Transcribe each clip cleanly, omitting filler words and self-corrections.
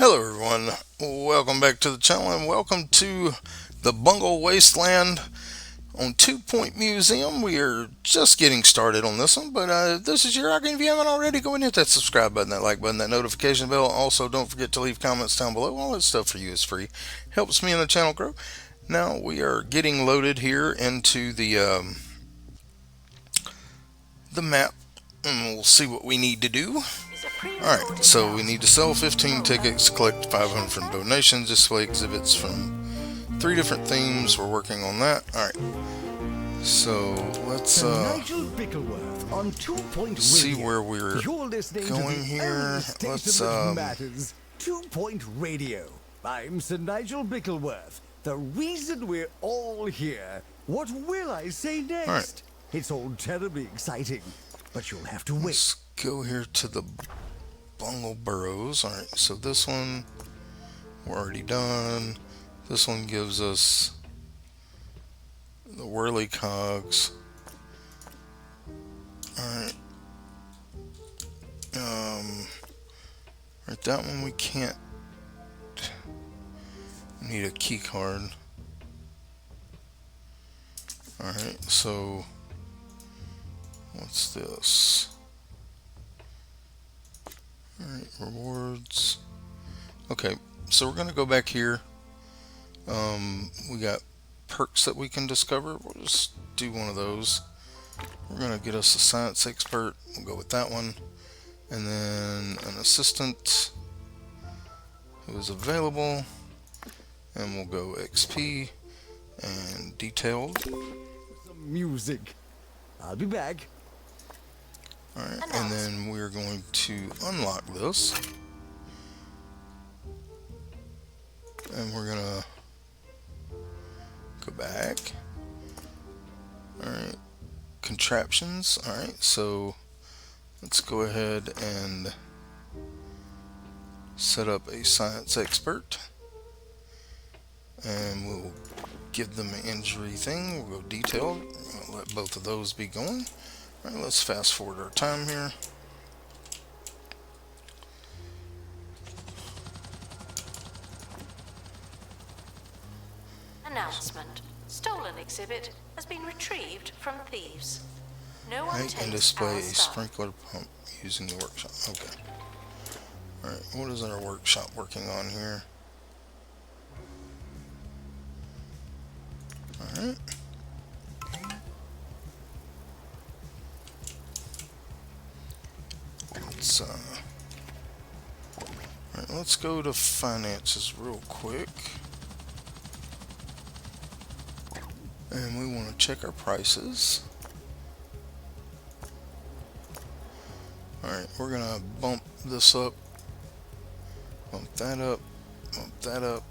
Hello, everyone. Welcome back to the channel and welcome to the Bungle Wasteland on 2 Point Museum. We are just getting started on this one, but this is your icon. If you haven't already, go and hit that subscribe button, that like button, that notification bell. Also, don't forget to leave comments down below. All that stuff for you is free. Helps me and the channel grow. Now, we are getting loaded here into the map, and we'll see what we need to do. Alright, so we need to sell 15 tickets, collect 500 from donations, display exhibits from 3 different themes. We're working on that. Alright, so let's see where we're going here. Let's 2 Point Radio. I'm Sir Nigel Bickleworth. The reason we're all here. What will I say next? Right. It's all terribly exciting, but you'll have to wait. Let's go here to the Bungle Burrows. Alright, so this one we're already done. This one gives us the whirly cogs. Alright. Right, that one we can't. Need a key card. Alright, so what's this? Alright, rewards. Okay, so we're gonna go back here. We got perks that we can discover. We'll just do one of those. We're gonna get us a science expert. We'll go with that one. And then an assistant who is available. And we'll go XP and detailed. Some music. I'll be back. Alright, and then we're going to unlock this. And we're gonna go back. Alright, contraptions. Alright, so let's go ahead and set up a science expert. And we'll give them an injury thing. We'll go detailed. We'll let both of those be going. Alright, let's fast forward our time here. Announcement. Stolen exhibit has been retrieved from thieves. No one Make and takes display our a stuff. sprinkler pump using the workshop. Okay. Alright, what is our workshop working on here? Alright. Let's go to finances real quick. And we want to check our prices. Alright, we're gonna bump this up. Bump that up. Bump that up.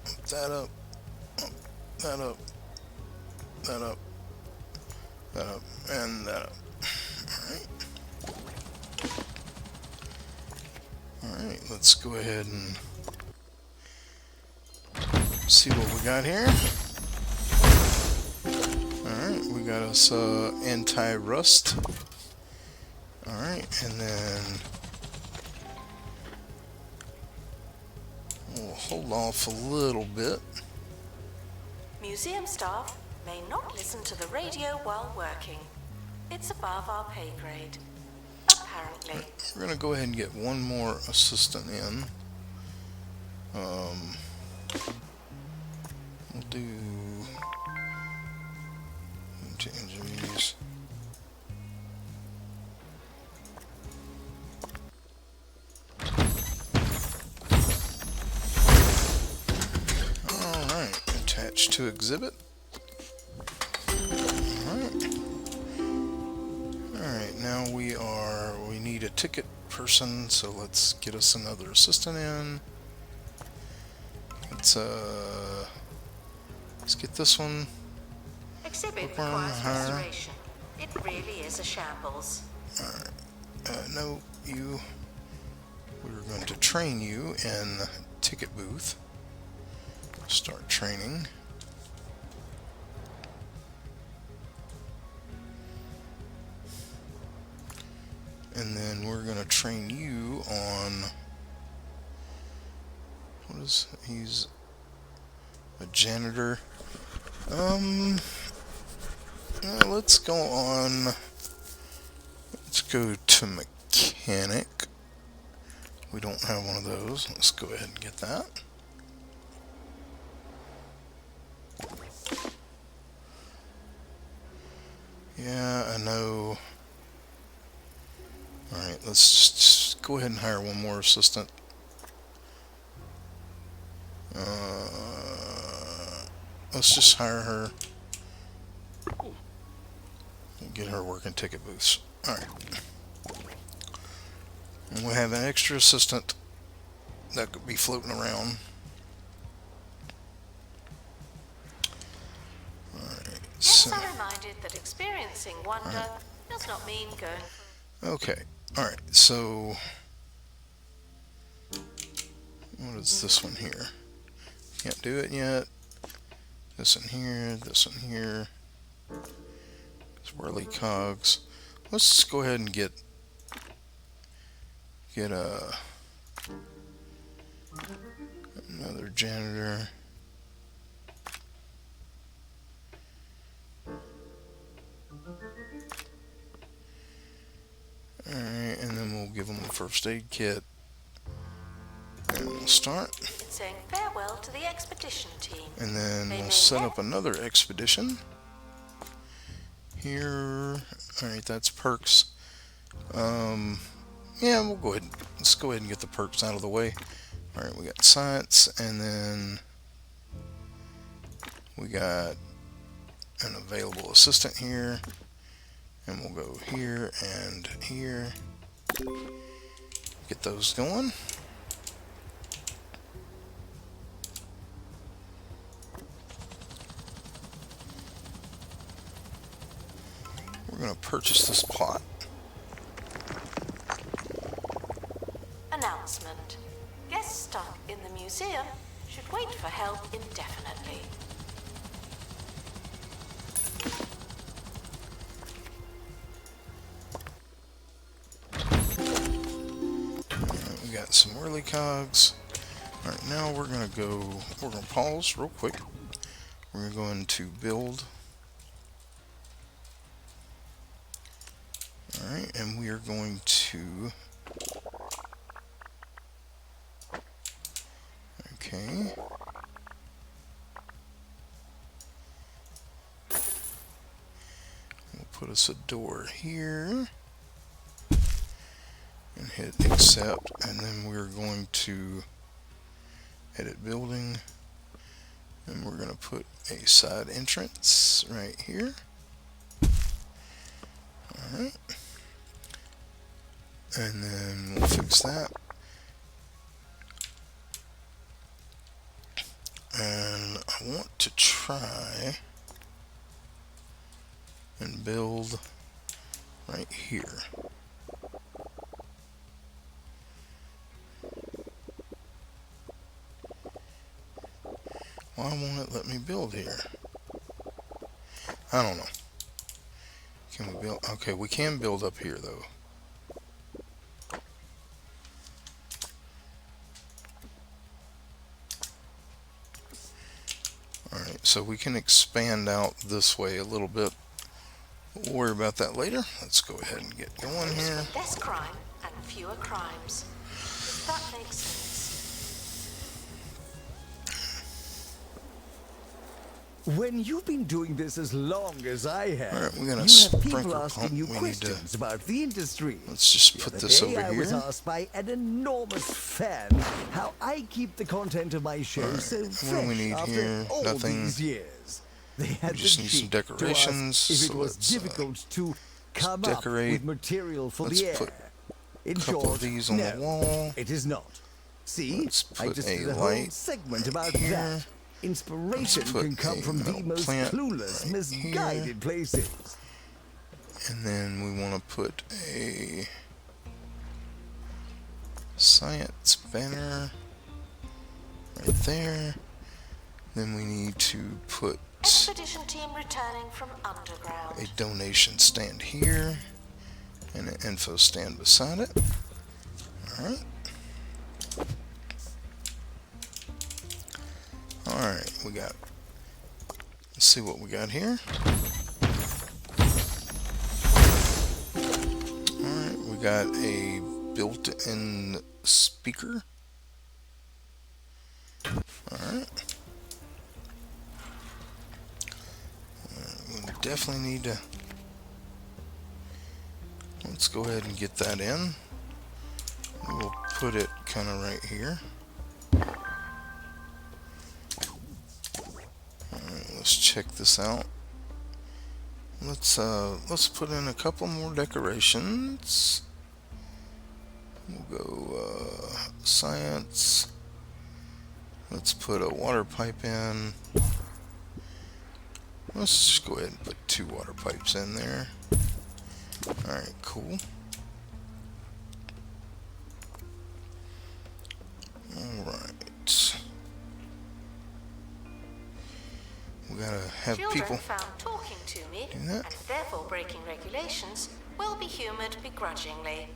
Bump that up. Bump that up. That up. That up. And that up. Alright. Alright, let's go ahead and see what we got here. Alright, we got us anti-rust. Alright, and then we'll hold off a little bit. Museum staff may not listen to the radio while working. It's above our pay grade. Apparently. We're going to go ahead and get one more assistant in. We'll do into injuries. Alright, attach to exhibit. Alright, now we need a ticket person, so let's get us another assistant in. Let's get this one. Exhibit requires restoration. It really is a shambles. Alright, no, you. We're going to train you in ticket booth. Start training. And then we're going to train you on What is he's a janitor? Let's go on. Let's go to mechanic. We don't have one of those. Let's go ahead and get that. Yeah, I know. Alright, let's just go ahead and hire one more assistant. Let's just hire her. Get her working ticket booths. Alright. And we'll have an extra assistant that could be floating around. Alright. Yes, I'm reminded that experiencing wonder does not mean going. Okay. Alright, so what is this one here? Can't do it yet. This one here, this one here. Swirly cogs. Let's just go ahead and get another janitor. Alright, and then we'll give them a first aid kit. And we'll start. It's saying farewell to the expedition team. And then we'll set up another expedition. Here. Alright, that's perks. Yeah, we'll go ahead. Let's go ahead and get the perks out of the way. Alright, we got science, and then we got an available assistant here. And we'll go here and here. Get those going. We're going to purchase this plot. Announcement. Guests stuck in the museum should wait for help indefinitely. We got some whirly cogs. Alright, now we're going to pause real quick. We're going to build. Alright, and we are going to, okay. We'll put us a door here. And hit accept, and then we're going to edit building, and we're going to put a side entrance right here. Alright, and then we'll fix that, and I want to try and build right here. Why won't it let me build here? I don't know. Can we build? Okay, we can build up here though. Alright, so we can expand out this way a little bit. We'll worry about that later. Let's go ahead and get going here. Less crime and fewer crimes. If that makes sense. When you've been doing this as long as I have, Alright, we're gonna you have people sprinkler asking pump. you We need questions about the industry. Let's just The put other this day, over I was here. asked by an enormous fan how I keep the content of my show so What do fresh we need after here? all Nothing. these years. They had just the need some cheek decorations, to ask if so it was let's, difficult to come up decorate. with material for Let's the air. put In couple short, of these on the no, wall. it is not. See, Let's I put just a did a whole light segment about here. that. Inspiration Let's put can come a from the metal most plant clueless, right misguided here. places. And then we want to put a science banner right there. Then we need to put Expedition team returning from underground. a donation stand here and an info stand beside it. Alright. Alright, let's see what we got here. Alright, we got a built-in speaker. Alright. We definitely need to... Let's go ahead and get that in. We'll put it kind of right here. Alright, let's check this out. Let's put in a couple more decorations. We'll go science. Let's put a water pipe in. Let's just go ahead and put 2 water pipes in there. Alright, cool. Alright. We gotta have Children people found talking to me, do that. and therefore breaking regulations, will be humoured begrudgingly.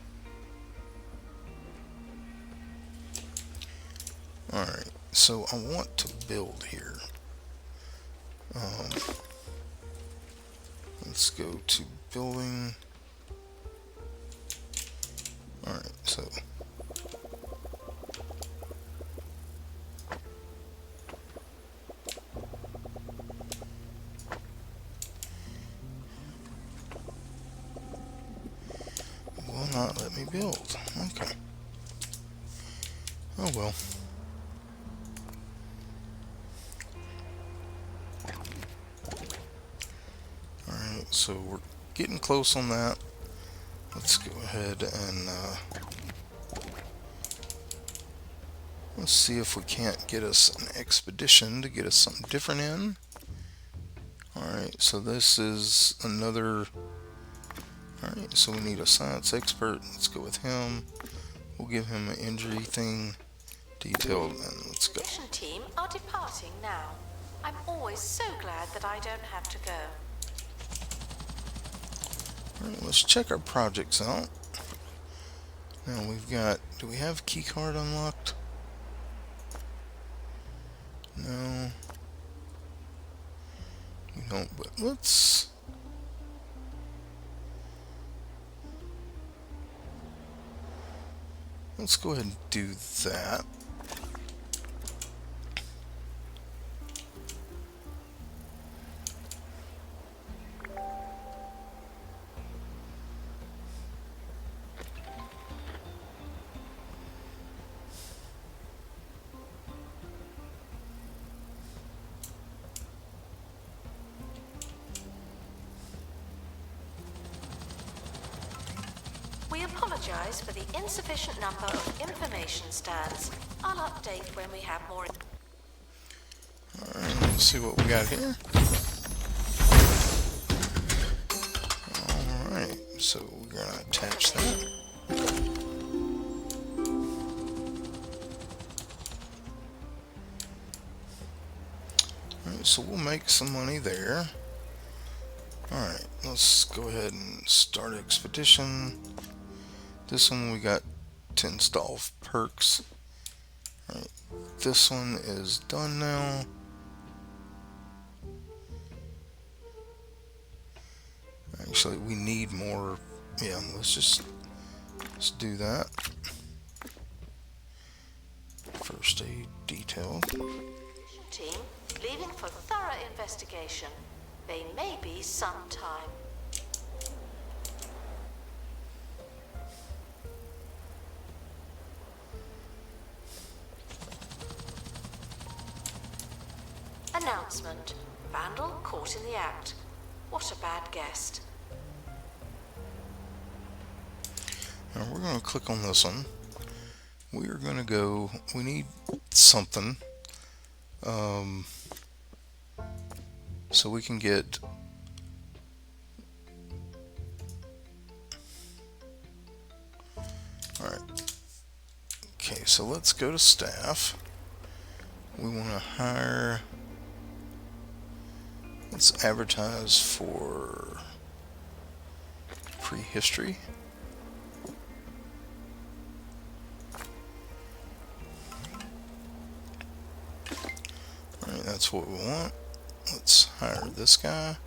Alright, so I want to build here. Let's go to building. Alright, so will not let me build. Okay. Oh well. Alright, so we're getting close on that. Let's go ahead and let's see if we can't get us an expedition to get us something different in. Alright, so this is another... Alright, so we need a science expert. Let's go with him. We'll give him an injury thing detailed, and let's go. Mission team are departing now. I'm always so glad that I don't have to go. Alright, let's check our projects out. Now we've got... Do we have keycard unlocked? No. We don't, but let's... Let's go ahead and do that. We apologise for the insufficient number of information stands. I'll update when we have more. Alright, let's see what we got here. Alright, so we're going to attach that. Alright, so we'll make some money there. Alright, let's go ahead and start expedition. This one we got to install perks. Alright, this one is done now. Actually, we need more. Yeah, let's do that. First aid detail. Team leaving for thorough investigation. They may be some time. Announcement. Vandal caught in the act. What a bad guest. Now we're going to click on this one. We are going to go, we need something so we can get alright. Okay, so let's go to staff. We want to hire, let's advertise for prehistory. that's what we want. Let's hire this guy.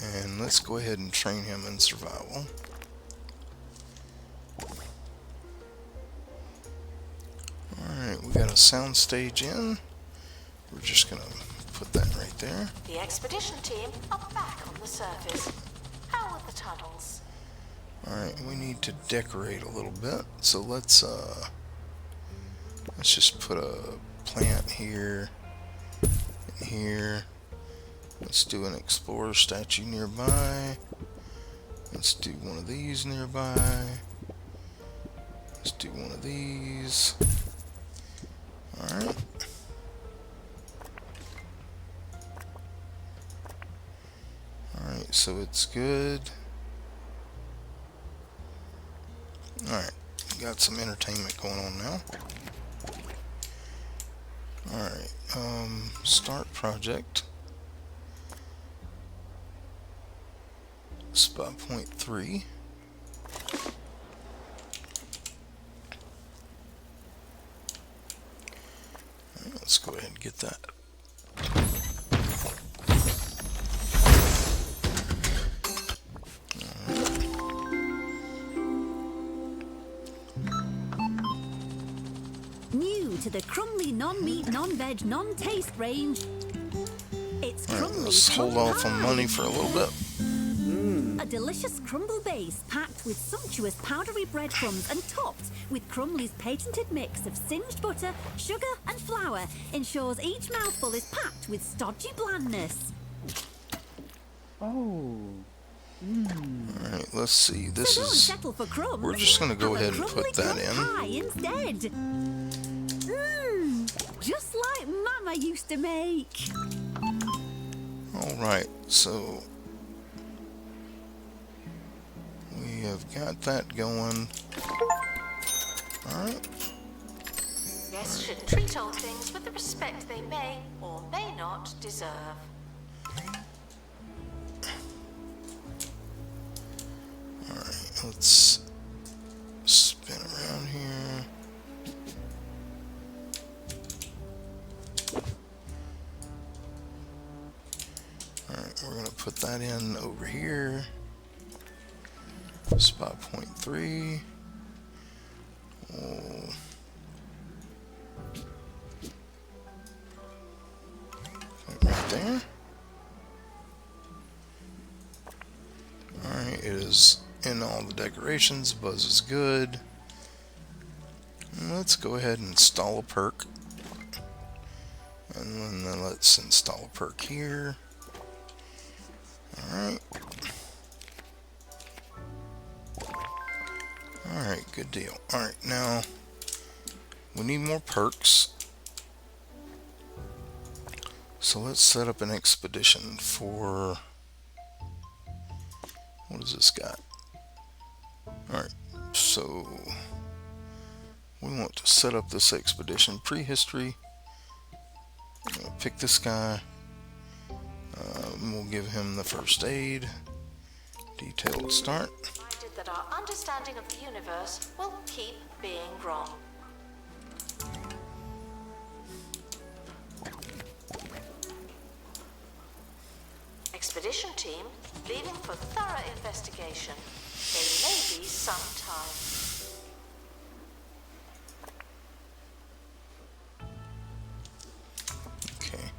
And let's go ahead and train him in survival. Alright, we got a sound stage in. We're just gonna put that right there. The expedition team are back on the surface. How are the tunnels? Alright, we need to decorate a little bit. So let's just put a plant here and here. Let's do an explorer statue nearby. Let's do one of these nearby. Let's do one of these. Alright. Alright, so it's good. Alright, got some entertainment going on now. Alright, start project. Spot point 3. Alright, let's go ahead and get that. New to the Crumley non-meat, non-veg, non-taste range. It's Alright, Crumley's let's hold Crumble off on Pie. money for a little bit. A delicious crumble base packed with sumptuous powdery breadcrumbs and topped with Crumley's patented mix of singed butter, sugar and flour ensures each mouthful is packed with stodgy blandness. Alright, let's see. This So don't is... settle for crumbs. We're just going to go Have a ahead and Crumley put that crumb in. pie instead. Just like Mama used to make. Alright, so... we have got that going. Alright. Guests should treat old things with the respect they may or may not deserve. Alright, let's spin around here. Alright, we're going to put that in over here. Spot point 3. Oh. Right there. Alright, it is in all the decorations. Buzz is good. Let's go ahead and install a perk. And then let's install a perk here. Alright. Alright, good deal. Alright, now we need more perks. So let's set up an expedition for... what has this got? Alright, so we want to set up this expedition. Prehistory. I'm going to pick this guy. We'll give him the first aid. Detailed start. Provided that our understanding of the universe will keep being wrong. Expedition team leaving for thorough investigation. There may be some time. Okay.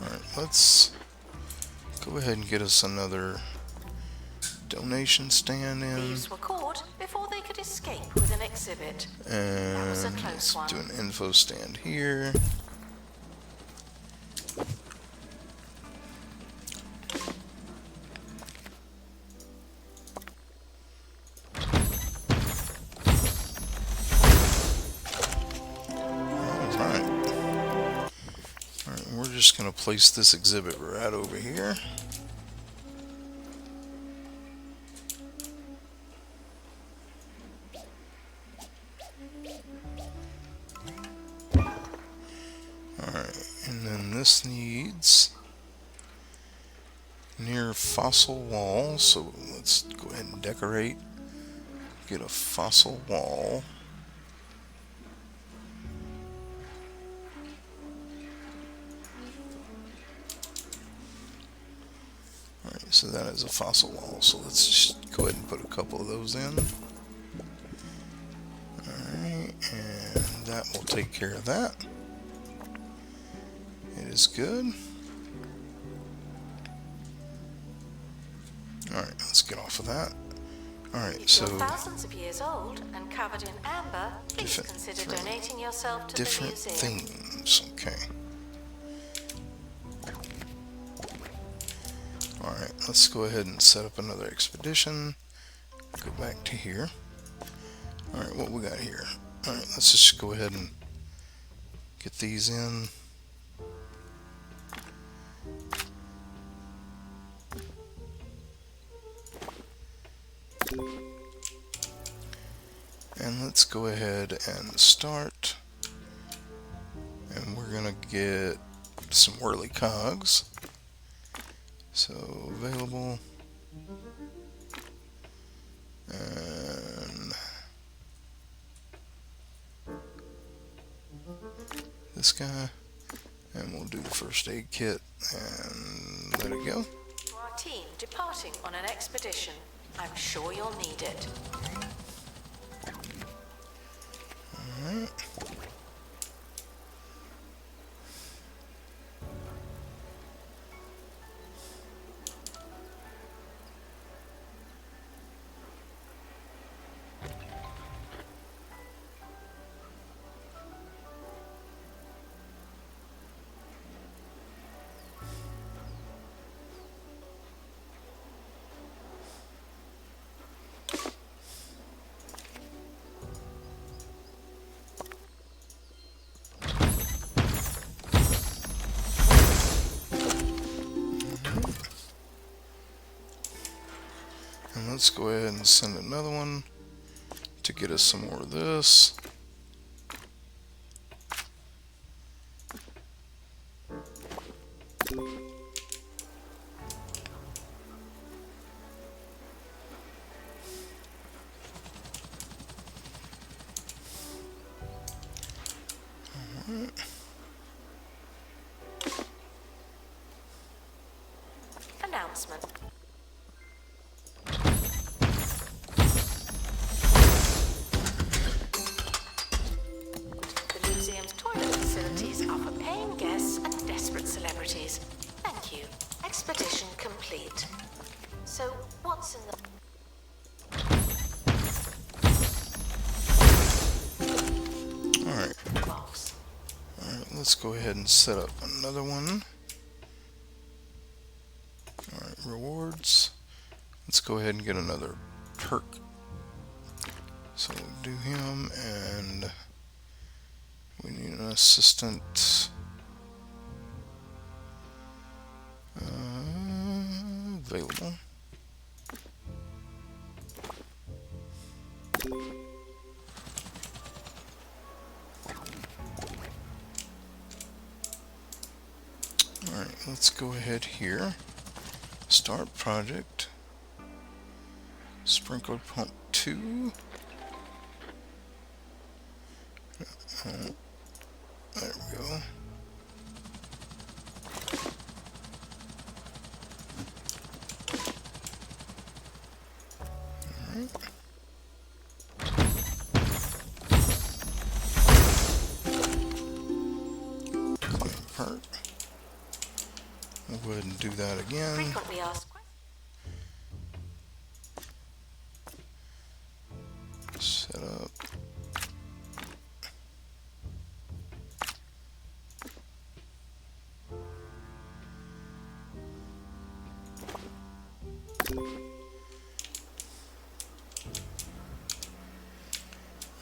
Alright, let's go ahead and get us another donation stand in. Thieves were caught before they could escape with an exhibit. And was a close let's one. do an info stand here. Alright, we're just going to place this exhibit right over here. Alright, and then this needs near fossil wall, so let's go ahead and decorate get a fossil wall. Alright, so that is a fossil wall. So let's just go ahead and put a couple of those in. Alright, and that will take care of that. It is good. Alright, let's get off of that. Alright, If so you're thousands of years old and covered in amber, please Different- consider donating yourself to the different museum. themes. Okay. Alright, let's go ahead and set up another expedition. Go back to here. Alright, what we got here? Alright, let's just go ahead and get these in. And let's go ahead and start. And we're gonna get some whirly cogs. So available. And this guy. And we'll do the first aid kit and let it go. To our team departing on an expedition. I'm sure you'll need it. Alright. And let's go ahead and send another one to get us some more of this. Announcement. The museum's toilet facilities are for paying guests and desperate celebrities. Thank you. Expedition complete. So, what's in the Alright, box? alright, let's go ahead and set up another one. Alright, rewards. Let's go ahead and get another perk. So we'll do him, and we need an assistant. Available. Alright, let's go ahead here. Start project. Sprinkler pump 2. There we go. Alright. Claim perk. We'll go ahead and do that again. Frequently asked questions. Set up.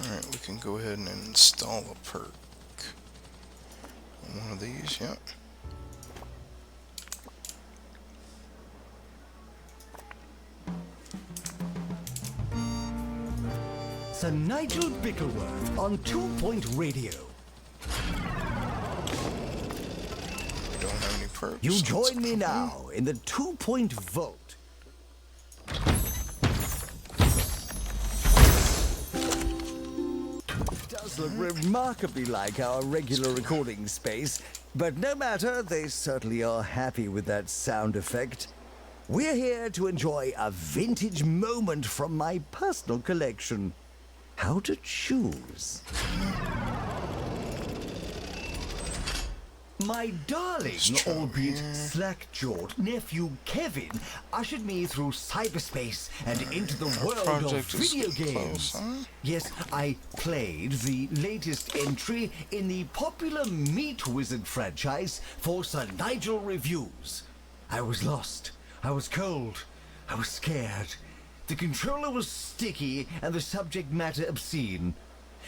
Alright, we can go ahead and install a perk on one of these, yep. Sir Nigel Bickleworth on 2 Point Radio. We don't have any perks. You Let's join me come now in the 2 Point Vote. walls look remarkably like our regular recording space, but no matter, they certainly are happy with that sound effect. We're here to enjoy a vintage moment from my personal collection. How to choose? My darling, albeit slack-jawed nephew Kevin ushered me through cyberspace and into the world of video games. Yes, I played the latest entry in the popular Meat Wizard franchise for Sir Nigel reviews. I was lost. I was cold. I was scared. The controller was sticky and the subject matter obscene.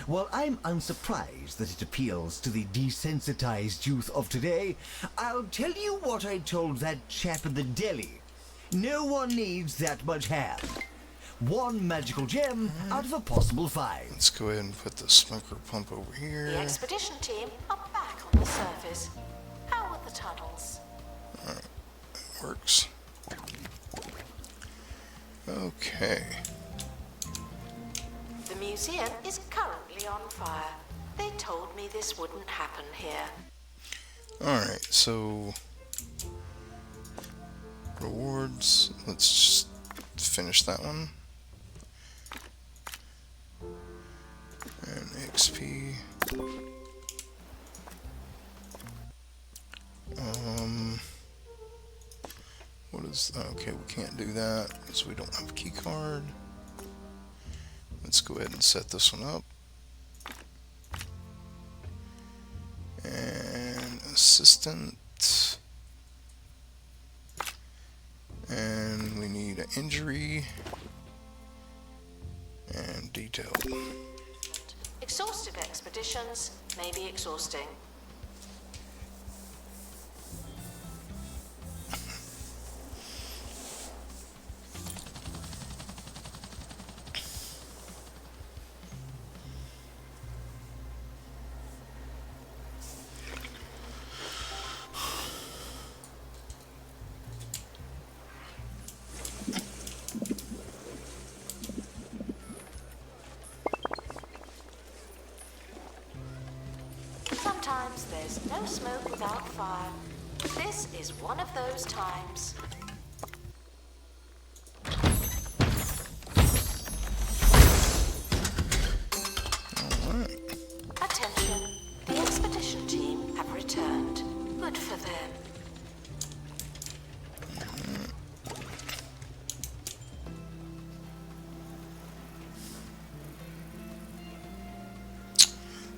While I'm unsurprised that it appeals to the desensitized youth of today, I'll tell you what I told that chap in the deli. No one needs that much ham. One magical gem out of a possible 5. Let's go ahead and put the smoker pump over here. The expedition team are back on the surface. How are the tunnels? Works. Okay. The museum is currently on fire. They told me this wouldn't happen here. Alright, so rewards. Let's just finish that one. And XP. What is, okay, we can't do that because we don't have a key card. Let's go ahead and set this one up. And assistant. And we need an injury and detail. Exhaustive expeditions may be exhausting. Sometimes there's no smoke without fire. This is one of those times. Alright. Attention, the expedition team have returned. Good for them.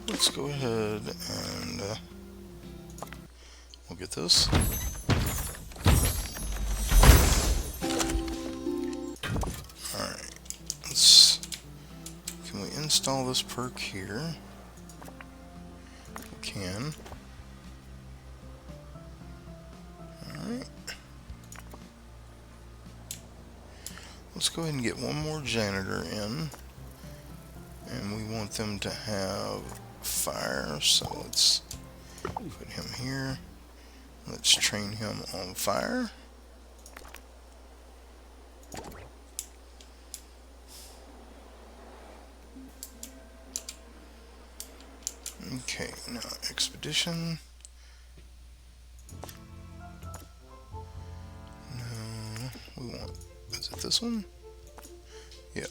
Let's go ahead and we'll get this. Alright, can we install this perk here? We can. Alright. Let's go ahead and get one more janitor in. And we want them to have fire, so let's put him here. Let's train him on fire. Okay, now expedition. No, we want, is it this one? Yep.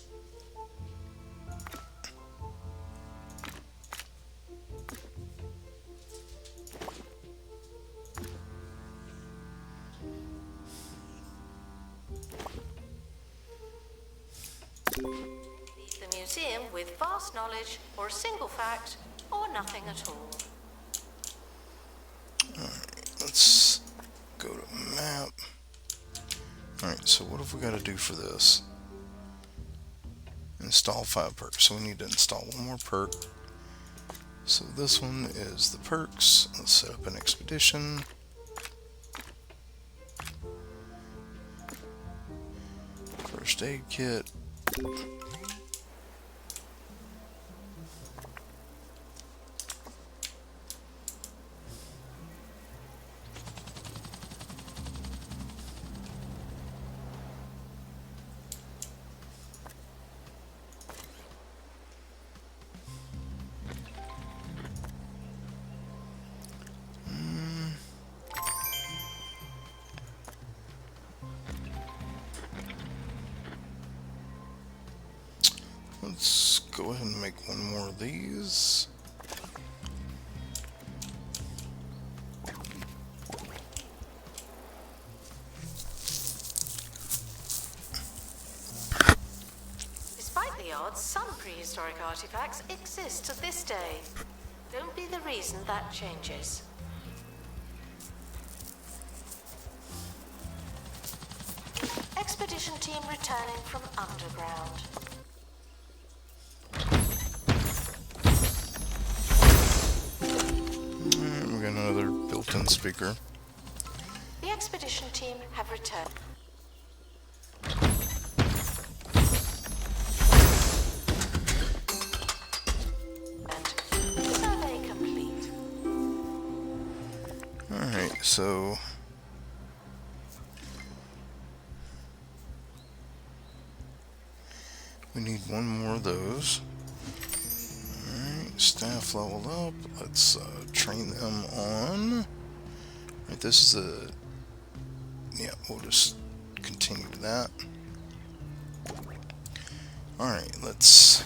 The museum with vast knowledge, or a single fact, or nothing at all. Alright, let's go to map. Alright, so what have we got to do for this? Install 5 perks. So we need to install one more perk. So this one is the perks. Let's set up an expedition. First aid kit. Let's go ahead and make one more of these. Despite the odds, some prehistoric artifacts exist to this day. Don't be the reason that changes. Expedition team returning from underground. Alright, we got another built-in speaker. The expedition team have returned. And survey complete. Alright, so we need one more of those. Alright, staff leveled up. Let's train them on. Right, this is a... Yeah, we'll just continue that. Alright, let's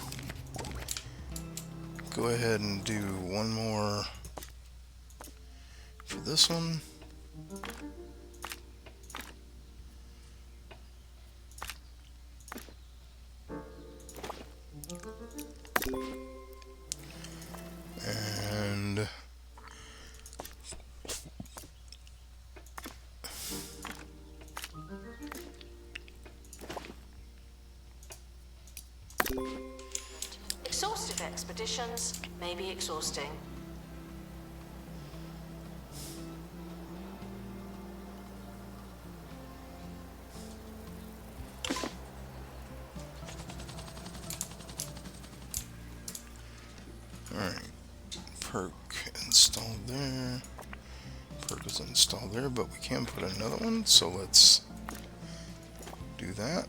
go ahead and do one more for this one. And Exhaustive expeditions may be exhausting. alright, perk installed there. Perk is installed there, but we can put another one, so let's do that.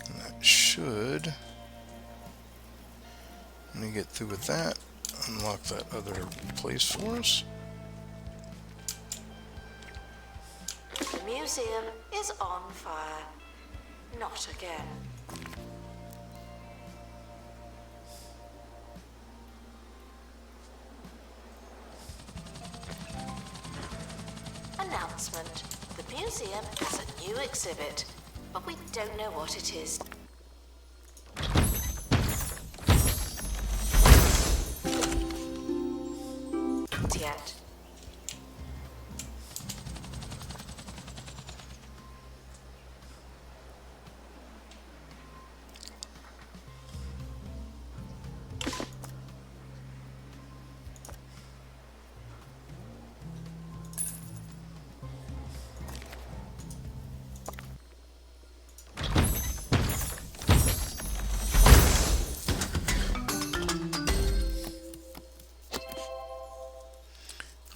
And that should, when we get through with that, unlock that other place for us. The museum is on fire. Not again. Announcement. The museum has a new exhibit, but we don't know what it is yet.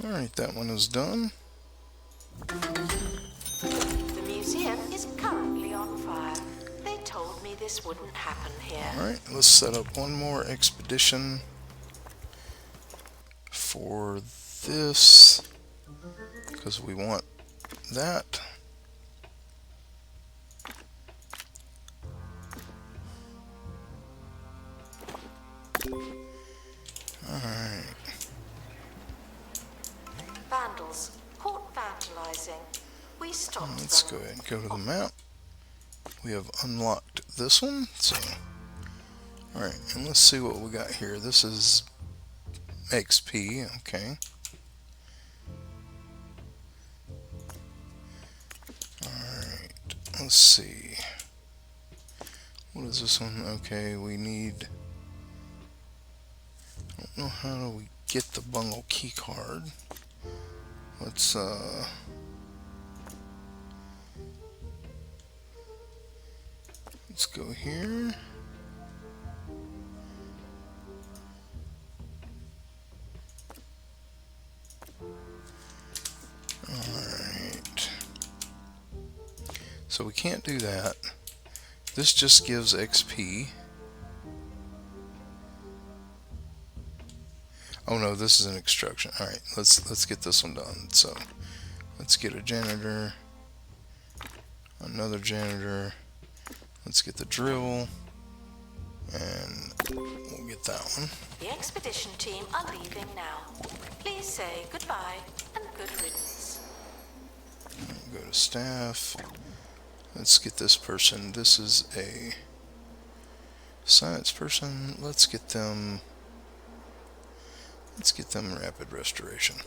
Alright, that one is done. The museum is currently on fire. They told me this wouldn't happen here. Alright, let's set up one more expedition for this, because we want that. Alright. Vandals caught vandalizing. We stopped Let's them. go ahead and go to the map. We have unlocked this one, so alright, and let's see what we got here. This is XP, okay. Alright, let's see. What is this one? Okay, we need, I don't know how do we get the Bungle key card. Let's go here. Alright. So we can't do that. This just gives XP. Oh no, this is an extraction. Alright, let's get this one done. So let's get a janitor, another janitor, Let's get the drill, and we'll get that one. The expedition team are leaving now. Please say goodbye and good riddance. Go to staff. Let's get this person. This is a science person. Let's get them rapid restoration.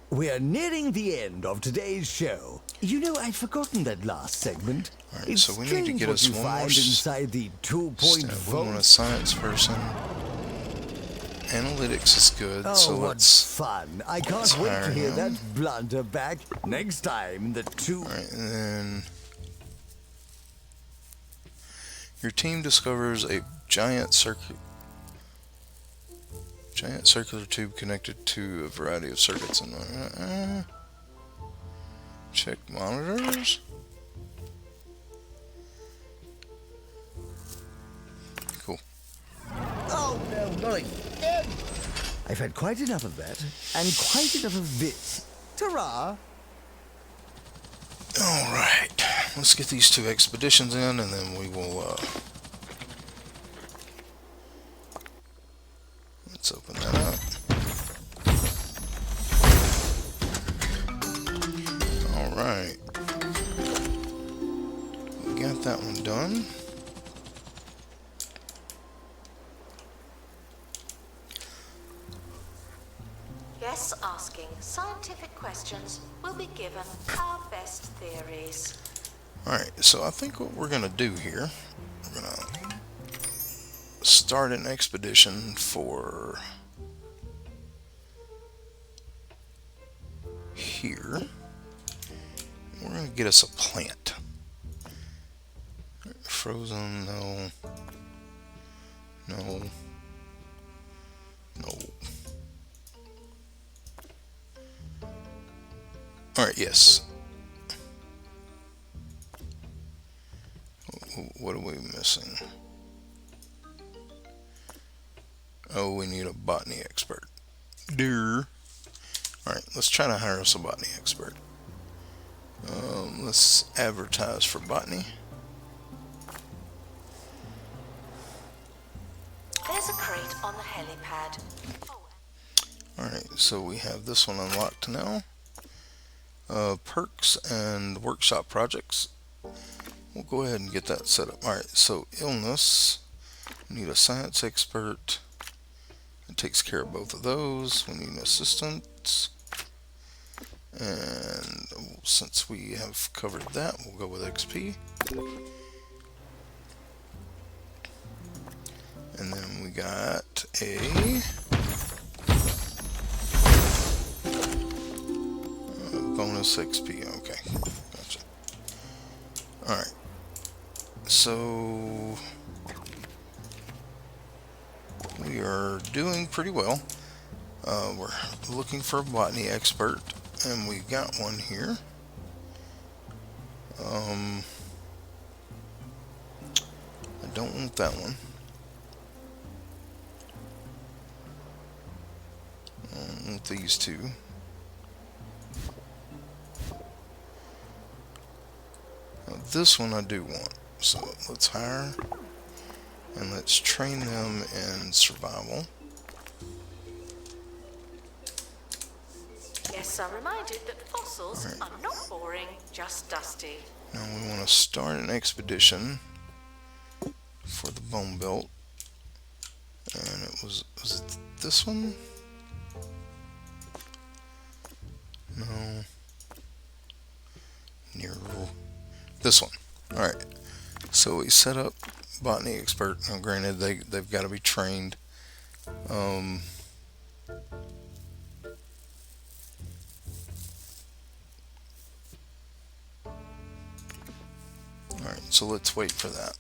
We are nearing the end of today's show. You know, I'd forgotten that last segment. Alright, It's so we need to get strange us what you one more find inside the 2-point We want a vault. science person. Analytics is good, Oh, so what let's. fun. I can't let's wait hire to hear him. that blunder back next time the two... Alright, and then your team discovers a giant circular tube connected to a variety of circuits and check monitors. Cool. Oh, no, not again. I've had quite enough of that, and quite enough of this. Ta-ra! Alright, let's get these 2 expeditions in, and then we will, let's open that up. Alright. We got that one done. Guests asking scientific questions will be given our best theories. Alright, so I think what we're going to do here, we're going to start an expedition for here. We're going to get us a plant. Frozen, no. No. No. Alright, yes. What are we missing? Oh, we need a botany expert. Alright, let's try to hire us a botany expert. Let's advertise for botany. There's a crate on the helipad. Alright, so we have this one unlocked now. Perks and workshop projects. We'll go ahead and get that set up. Alright, so illness. We need a science expert. It takes care of both of those. We need an assistant. And since we have covered that, we'll go with XP. And then we got a bonus XP. Okay, gotcha. Alright, so we are doing pretty well. We're looking for a botany expert, and we got one here. I don't want that one. I want these two. Now, this one I do want. So let's hire and let's train them in survival. Guests are reminded that fossils are not boring, just dusty. Now we want to start an expedition for the bone belt, and it was it this one? No, near this one. All right, so we set up botany expert. Now, granted, they've got to be trained. All right, so let's wait for that.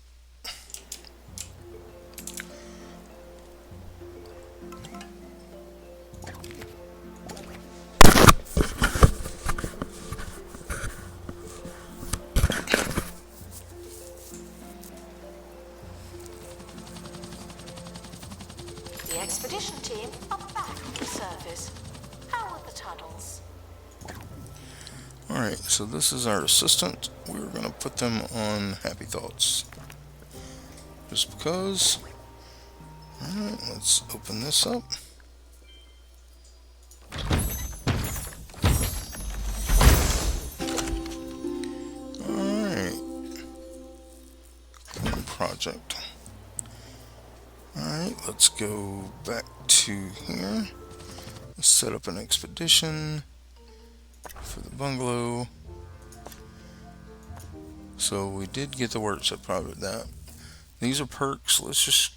The expedition team are back on the surface. How are the tunnels? Alright, so this is our assistant. We're going to put them on Happy Thoughts. Just because. Alright, let's open this up. Alright. Project. Alright, let's go back to here. Let's set up an expedition for the bungalow. So we did get the workshop part of that. These are perks. Let's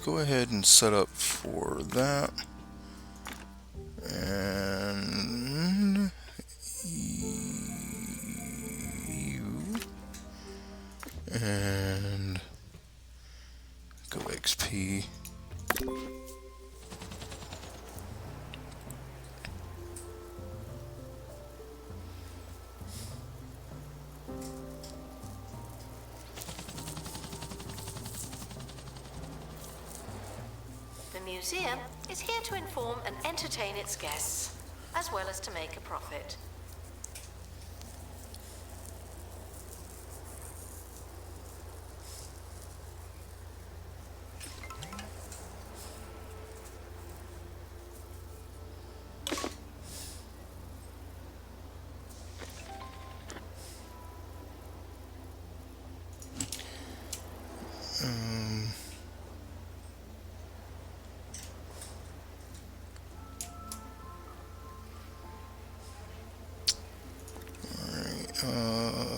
go ahead and set up for that. And you and go XP. The museum is here to inform and entertain its guests, as well as to make a profit.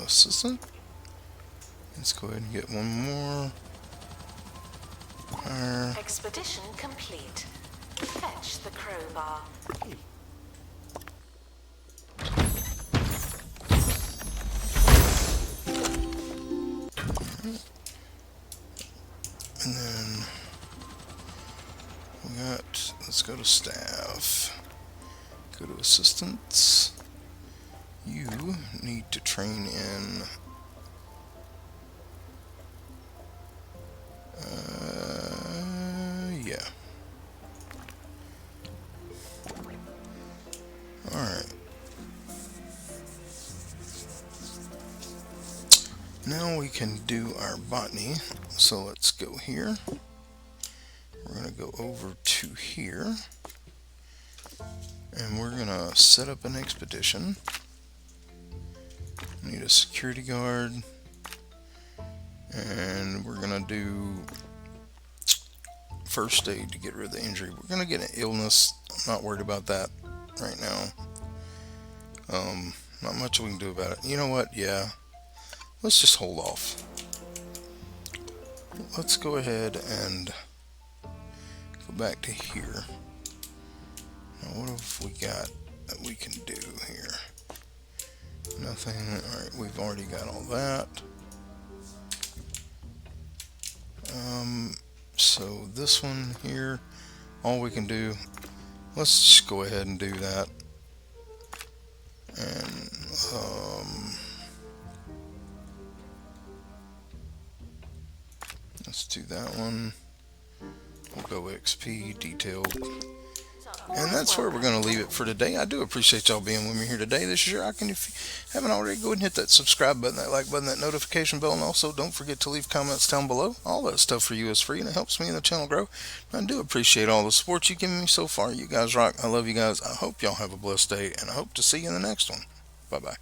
Assistant. Let's go ahead and get one more. Expedition complete. Fetch the crowbar. And then we got, let's go to staff. Go to assistants. You need to train in yeah. Alright. Now we can do our botany. So let's go here. We're going to go over to here. And we're going to set up an expedition. Need a security guard. And we're going to do first aid to get rid of the injury. We're going to get an illness. I'm not worried about that right now. Not much we can do about it. You know what? Yeah. Let's just hold off. Let's go ahead and go back to here. Now what have we got that we can do here? Nothing. Alright, we've already got all that. So this one here, all we can do, let's just go ahead and do that. And let's do that one. We'll go XP detailed. And that's where we're going to leave it for today. I do appreciate y'all being with me here today. This is your Icon. If you haven't already, go ahead and hit that subscribe button, that like button, that notification bell, and also don't forget to leave comments down below. All that stuff for you is free, and it helps me and the channel grow. And I do appreciate all the support you've given me so far. You guys rock. I love you guys. I hope y'all have a blessed day, and I hope to see you in the next one. Bye-bye.